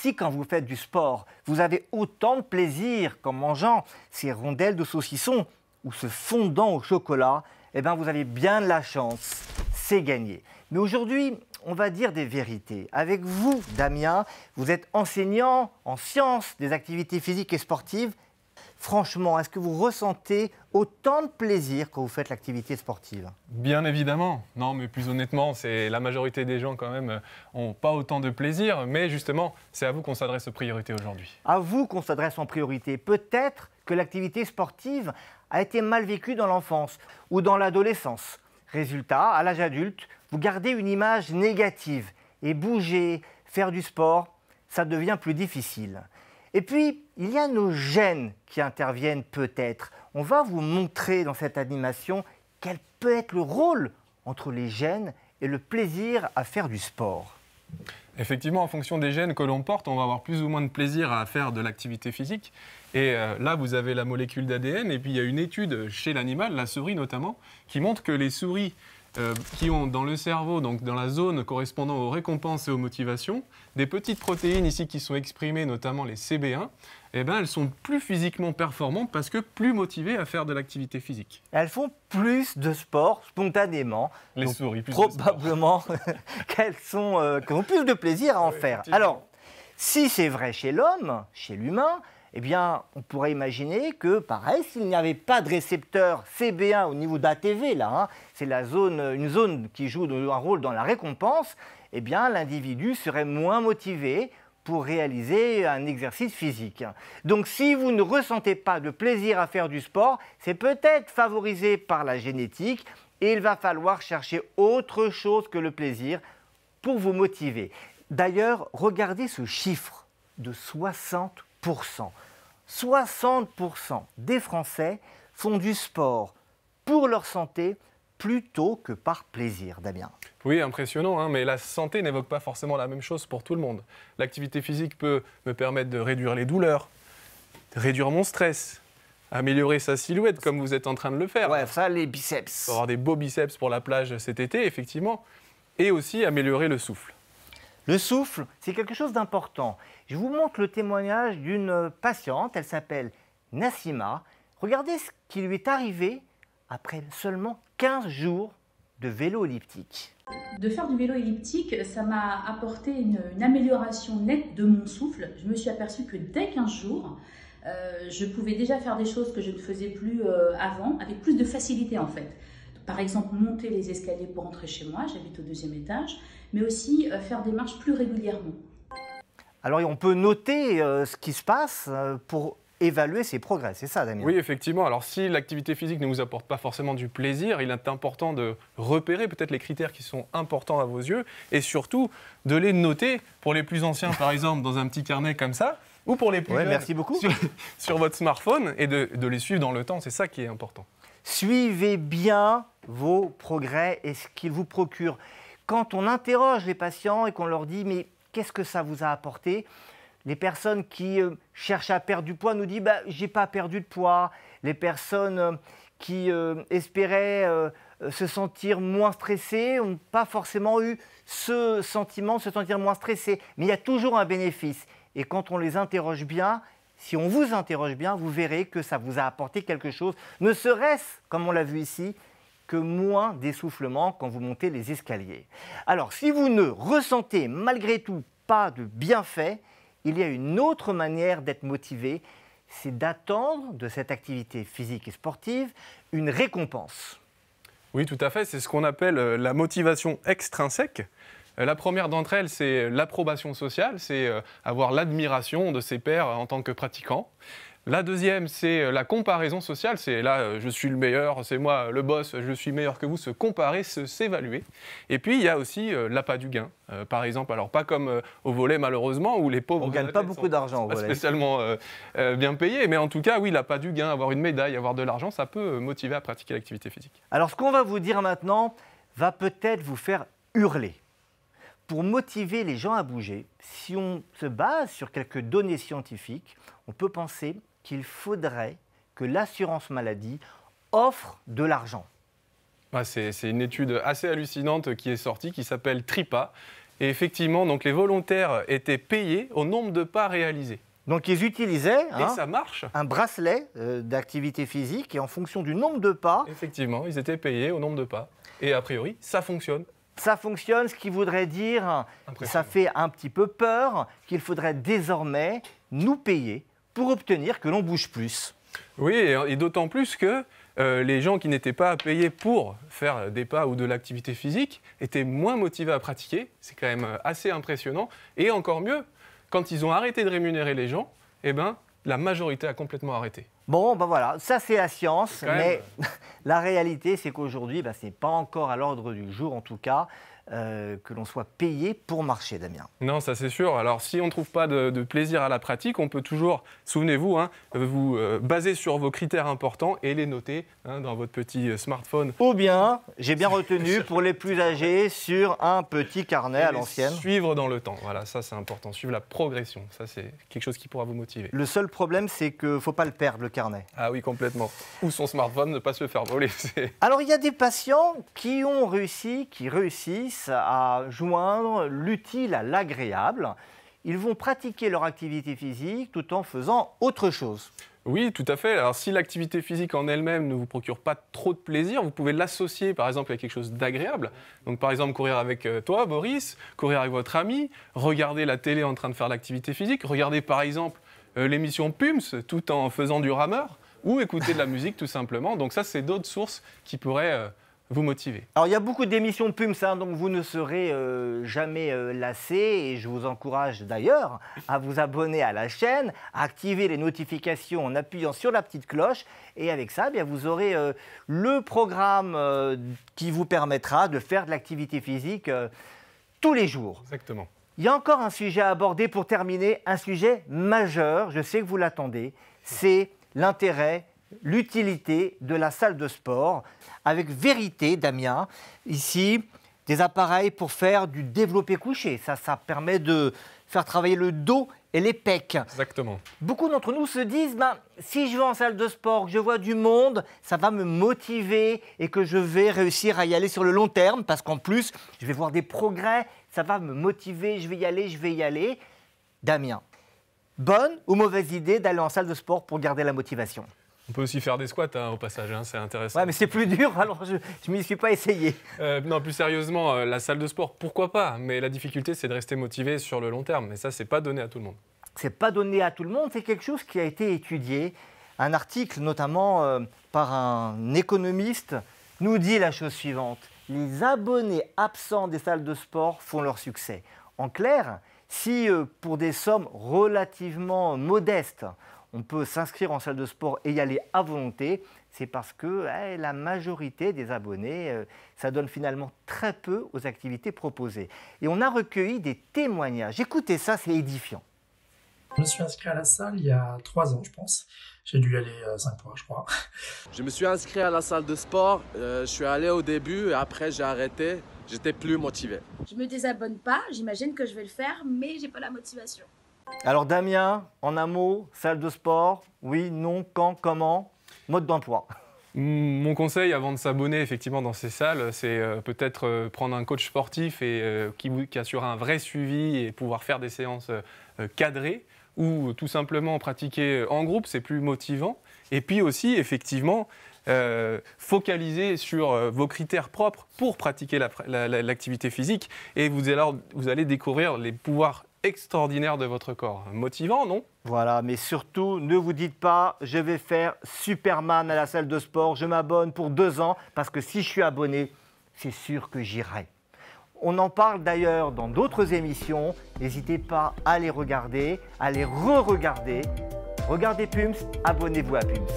si quand vous faites du sport, vous avez autant de plaisir qu'en mangeant ces rondelles de saucisson ou ce fondant au chocolat, eh bien vous avez bien de la chance, c'est gagné. Mais aujourd'hui, on va dire des vérités. Avec vous, Damien, vous êtes enseignant en sciences des activités physiques et sportives. Franchement, est-ce que vous ressentez autant de plaisir quand vous faites l'activité sportive? Bien évidemment. Non, mais plus honnêtement, c'est la majorité des gens quand même n'ont pas autant de plaisir. Mais justement, c'est à vous qu'on s'adresse en priorité aujourd'hui. À vous qu'on s'adresse en priorité. Peut-être que l'activité sportive a été mal vécue dans l'enfance ou dans l'adolescence. Résultat, à l'âge adulte, vous gardez une image négative et bouger, faire du sport, ça devient plus difficile. Et puis, il y a nos gènes qui interviennent peut-être. On va vous montrer dans cette animation quel peut être le rôle entre les gènes et le plaisir à faire du sport. Effectivement, en fonction des gènes que l'on porte, on va avoir plus ou moins de plaisir à faire de l'activité physique. Et là, vous avez la molécule d'ADN. Et puis, il y a une étude chez l'animal, la souris notamment, qui montre que les souris qui ont dans le cerveau, donc dans la zone correspondant aux récompenses et aux motivations, des petites protéines ici qui sont exprimées, notamment les CB1, eh ben, elles sont plus physiquement performantes parce que plus motivées à faire de l'activité physique. Elles font plus de sport spontanément. Les souris, plus probablement qu'elles ont plus de plaisir à en faire. Alors, si c'est vrai chez l'homme, chez l'humain, eh bien, on pourrait imaginer que, pareil, s'il n'y avait pas de récepteur CB1 au niveau d'ATV, là, c'est une zone qui joue un rôle dans la récompense, eh bien, l'individu serait moins motivé pour réaliser un exercice physique. Donc, si vous ne ressentez pas de plaisir à faire du sport, c'est peut-être favorisé par la génétique et il va falloir chercher autre chose que le plaisir pour vous motiver. D'ailleurs, regardez ce chiffre de 60%. 60% des Français font du sport pour leur santé plutôt que par plaisir, Damien. Oui, impressionnant, hein, mais la santé n'évoque pas forcément la même chose pour tout le monde. L'activité physique peut me permettre de réduire les douleurs, de réduire mon stress, améliorer sa silhouette comme vous êtes en train de le faire. Ouais, ça, les biceps. Avoir des beaux biceps pour la plage cet été, effectivement, et aussi améliorer le souffle. Le souffle, c'est quelque chose d'important. Je vous montre le témoignage d'une patiente, elle s'appelle Nassima. Regardez ce qui lui est arrivé après seulement 15 jours de vélo elliptique. De faire du vélo elliptique, ça m'a apporté une amélioration nette de mon souffle. Je me suis aperçue que dès 15 jours, je pouvais déjà faire des choses que je ne faisais plus avant, avec plus de facilité en fait. Par exemple, monter les escaliers pour entrer chez moi, j'habite au 2e étage, mais aussi faire des marches plus régulièrement. Alors on peut noter ce qui se passe pour évaluer ses progrès, c'est ça, Damien? Oui, effectivement. Alors si l'activité physique ne vous apporte pas forcément du plaisir, il est important de repérer peut-être les critères qui sont importants à vos yeux et surtout de les noter pour les plus anciens, par exemple, dans un petit carnet comme ça, ou pour les plus jeunes, merci beaucoup. sur votre smartphone et de les suivre dans le temps. C'est ça qui est important. Suivez bien vos progrès et ce qu'ils vous procurent. Quand on interroge les patients et qu'on leur dit « mais qu'est-ce que ça vous a apporté ?» Les personnes qui cherchent à perdre du poids nous disent « j'ai pas perdu de poids ». Les personnes qui espéraient se sentir moins stressées n'ont pas forcément eu ce sentiment de se sentir moins stressées. Mais il y a toujours un bénéfice. Et quand on les interroge bien, si on vous interroge bien, vous verrez que ça vous a apporté quelque chose, ne serait-ce, comme on l'a vu ici, que moins d'essoufflement quand vous montez les escaliers. Alors, si vous ne ressentez malgré tout pas de bienfait, il y a une autre manière d'être motivé, c'est d'attendre de cette activité physique et sportive une récompense. Oui, tout à fait. C'est ce qu'on appelle la motivation extrinsèque. La première d'entre elles, c'est l'approbation sociale, c'est avoir l'admiration de ses pairs en tant que pratiquant. La deuxième, c'est la comparaison sociale, c'est là, je suis le meilleur, c'est moi le boss, je suis meilleur que vous, se comparer, s'évaluer. Et puis, il y a aussi l'appât du gain, par exemple, alors pas comme au volley malheureusement, où les pauvres... On ne gagne pas beaucoup d'argent au volley. Pas spécialement bien payés, mais en tout cas, oui, l'appât du gain, avoir une médaille, avoir de l'argent, ça peut motiver à pratiquer l'activité physique. Alors, ce qu'on va vous dire maintenant va peut-être vous faire hurler. Pour motiver les gens à bouger, si on se base sur quelques données scientifiques, on peut penser qu'il faudrait que l'assurance maladie offre de l'argent. C'est une étude assez hallucinante qui est sortie, qui s'appelle TRIPA. Et effectivement, donc les volontaires étaient payés au nombre de pas réalisés. Donc ils utilisaient Et ça marche. un bracelet d'activité physique et en fonction du nombre de pas, Effectivement, ils étaient payés au nombre de pas. Et a priori, ça fonctionne. ça fonctionne, ce qui voudrait dire, ça Impressionnant. fait un petit peu peur, qu'il faudrait désormais nous payer pour obtenir que l'on bouge plus. Oui, et d'autant plus que les gens qui n'étaient pas payés pour faire des pas ou de l'activité physique étaient moins motivés à pratiquer. C'est quand même assez impressionnant. Et encore mieux, quand ils ont arrêté de rémunérer les gens, eh ben, la majorité a complètement arrêté. Bon, ben voilà, ça c'est la science, Quand mais la réalité c'est qu'aujourd'hui, ce n'est pas encore à l'ordre du jour en tout cas, que l'on soit payé pour marcher, Damien. Non, ça c'est sûr. Alors si on ne trouve pas de plaisir à la pratique, on peut toujours, souvenez-vous, vous baser sur vos critères importants et les noter dans votre petit smartphone. Ou bien, j'ai bien retenu pour les plus âgés, sur un petit carnet Et à les l'ancienne. Suivre dans le temps, voilà, ça c'est important. Suivre la progression, ça c'est quelque chose qui pourra vous motiver. Le seul problème, c'est qu'il ne faut pas le perdre, le carnet. Ah oui, complètement. Ou son smartphone, ne pas se le faire voler. Alors, il y a des patients qui ont réussi, qui réussissent à joindre l'utile à l'agréable. Ils vont pratiquer leur activité physique tout en faisant autre chose. Oui, tout à fait. Alors si l'activité physique en elle-même ne vous procure pas trop de plaisir, vous pouvez l'associer par exemple avec quelque chose d'agréable. Donc par exemple courir avec toi, Boris, courir avec votre ami, regarder la télé en train de faire l'activité physique, regarder par exemple l'émission Pums tout en faisant du rameur, ou écouter de la musique tout simplement. Donc ça, c'est d'autres sources qui pourraient vous motiver. Alors, il y a beaucoup d'émissions Pums, donc vous ne serez jamais lassés. Et je vous encourage d'ailleurs à vous abonner à la chaîne, à activer les notifications en appuyant sur la petite cloche. Et avec ça, vous aurez le programme qui vous permettra de faire de l'activité physique tous les jours. Exactement. Il y a encore un sujet à aborder pour terminer, un sujet majeur, je sais que vous l'attendez, c'est l'intérêt, l'utilité de la salle de sport. Avec Vérité, Damien, ici, des appareils pour faire du développé couché. Ça permet de faire travailler le dos et les pecs. Exactement. Beaucoup d'entre nous se disent, si je vais en salle de sport, que je vois du monde, ça va me motiver et que je vais réussir à y aller sur le long terme parce qu'en plus, je vais voir des progrès, ça va me motiver, je vais y aller. Damien, bonne ou mauvaise idée d'aller en salle de sport pour garder la motivation? On peut aussi faire des squats au passage, c'est intéressant. Ouais, mais c'est plus dur, alors je ne m'y suis pas essayé. Non, plus sérieusement, la salle de sport, pourquoi pas? Mais la difficulté, c'est de rester motivé sur le long terme. Mais ça, c'est pas donné à tout le monde. C'est pas donné à tout le monde, c'est quelque chose qui a été étudié. Un article, notamment par un économiste, nous dit la chose suivante. Les abonnés absents des salles de sport font leur succès. En clair, si pour des sommes relativement modestes, on peut s'inscrire en salle de sport et y aller à volonté, c'est parce que la majorité des abonnés, ça donne finalement très peu aux activités proposées. Et on a recueilli des témoignages. Écoutez ça, c'est édifiant. Je me suis inscrit à la salle il y a 3 ans, je pense. J'ai dû y aller 5 fois, je crois. Je me suis inscrit à la salle de sport. Je suis allé au début et après j'ai arrêté. J'étais plus motivé. Je me désabonne pas, j'imagine que je vais le faire, mais j'ai pas la motivation. Alors Damien, en un mot, salle de sport, oui, non, quand, comment, mode d'emploi. Mon conseil avant de s'abonner effectivement dans ces salles, c'est peut-être prendre un coach sportif et qui assure un vrai suivi et pouvoir faire des séances cadrées ou tout simplement pratiquer en groupe, c'est plus motivant. Et puis aussi effectivement focaliser sur vos critères propres pour pratiquer l'activité physique et vous allez découvrir les pouvoirs extraordinaire de votre corps. Motivant, non? Voilà, mais surtout, ne vous dites pas, je vais faire Superman à la salle de sport, je m'abonne pour 2 ans, parce que si je suis abonné, c'est sûr que j'irai. On en parle d'ailleurs dans d'autres émissions, n'hésitez pas à les regarder, à les re-regarder. Regardez Pums, abonnez-vous à Pums.